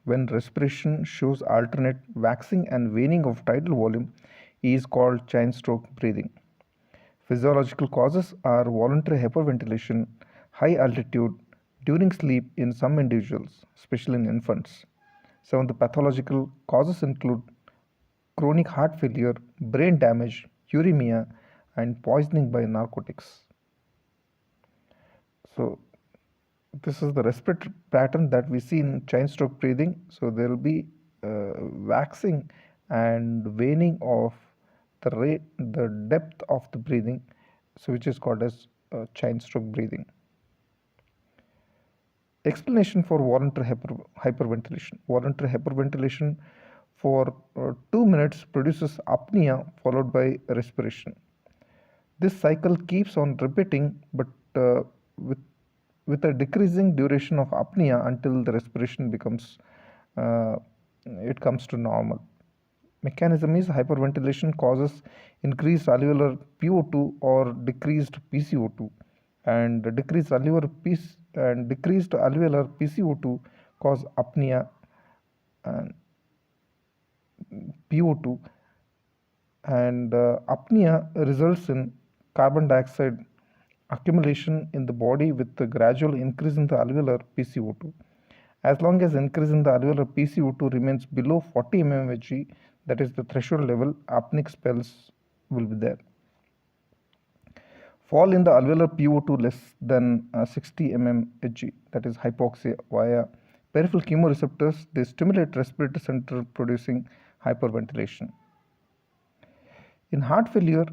when respiration shows alternate waxing and waning of tidal volume is called chyene stroke breathing. Physiological causes are voluntary hyperventilation, high altitude, during sleep in some individuals, especially in infants. Some of the pathological causes include chronic heart failure, brain damage, uremia, and poisoning by narcotics. So, this is the respiratory pattern that we see in chyene stroke breathing. So, there will be waxing and waning of the depth of the breathing, so which is called as chyene stroke breathing. Explanation for voluntary hyperventilation. Voluntary hyperventilation for 2 minutes produces apnea followed by respiration. This cycle keeps on repeating, but with a decreasing duration of apnea until the respiration becomes comes to normal. Mechanism is hyperventilation causes increased alveolar PO2 or decreased PCO2, and decreased alveolar PCO2 cause apnea and PO2, and apnea results in carbon dioxide accumulation in the body with the gradual increase in the alveolar PCO2. As long as increase in the alveolar PCO2 remains below 40 mmHg, that is the threshold level, apneic spells will be there. Fall in the alveolar PO2 less than 60 mmHg, that is hypoxia, via peripheral chemoreceptors, they stimulate respiratory center producing hyperventilation. In heart failure,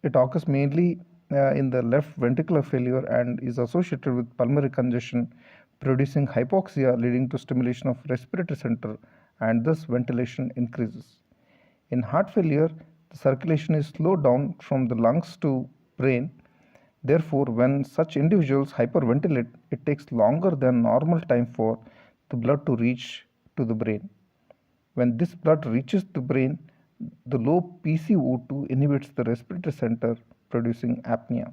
it occurs mainly in the left ventricular failure and is associated with pulmonary congestion producing hypoxia leading to stimulation of respiratory center, and thus ventilation increases. In heart failure, the circulation is slowed down from the lungs to brain. Therefore, when such individuals hyperventilate, it takes longer than normal time for the blood to reach to the brain. When this blood reaches the brain, the low PCO2 inhibits the respiratory center, producing apnea.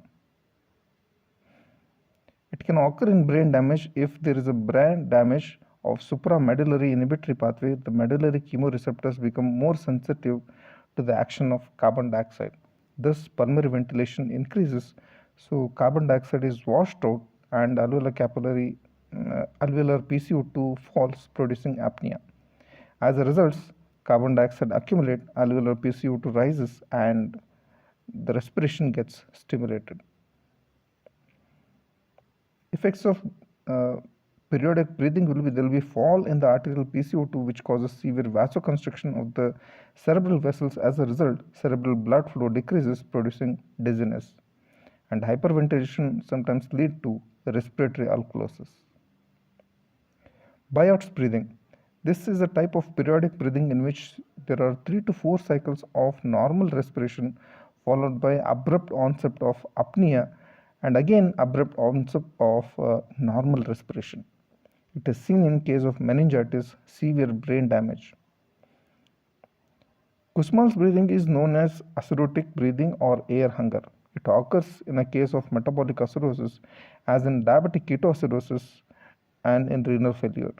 It can occur in brain damage if there is a brain damage of supramedullary inhibitory pathway. The medullary chemoreceptors become more sensitive to the action of carbon dioxide. Thus, pulmonary ventilation increases, so carbon dioxide is washed out and alveolar PCO2 falls, producing apnea. As a result, carbon dioxide accumulates, alveolar PCO2 rises, and the respiration gets stimulated. Effects of periodic breathing there will be fall in the arterial PCO2, which causes severe vasoconstriction of the cerebral vessels. As a result, cerebral blood flow decreases, producing dizziness, and hyperventilation sometimes lead to respiratory alkalosis. Biot breathing. This is a type of periodic breathing in which there are 3 to 4 cycles of normal respiration followed by abrupt onset of apnea and again abrupt onset of normal respiration. It is seen in case of meningitis, severe brain damage. Kussmaul's breathing is known as acidotic breathing or air hunger. It occurs in a case of metabolic acidosis, as in diabetic ketoacidosis and in renal failure.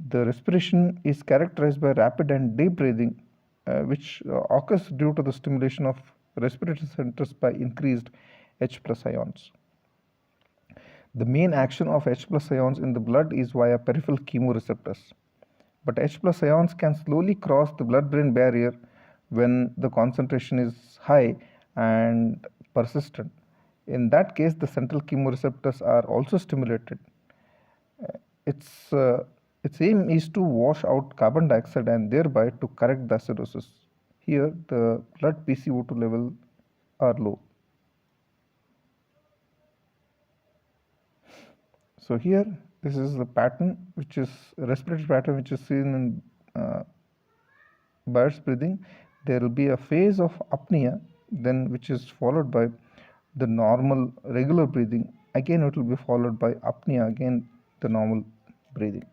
The respiration is characterized by rapid and deep breathing, which occurs due to the stimulation of respiratory centers by increased H+ ions. The main action of H+ ions in the blood is via peripheral chemoreceptors. But H+ ions can slowly cross the blood-brain barrier when the concentration is high and persistent. In that case, the central chemoreceptors are also stimulated. Its aim is to wash out carbon dioxide and thereby to correct the acidosis. Here, the blood PCO2 levels are low. So here, this is the pattern, which is a respiratory pattern, which is seen in Biot's breathing. There will be a phase of apnea, then which is followed by the normal regular breathing. Again, it will be followed by apnea, again the normal breathing.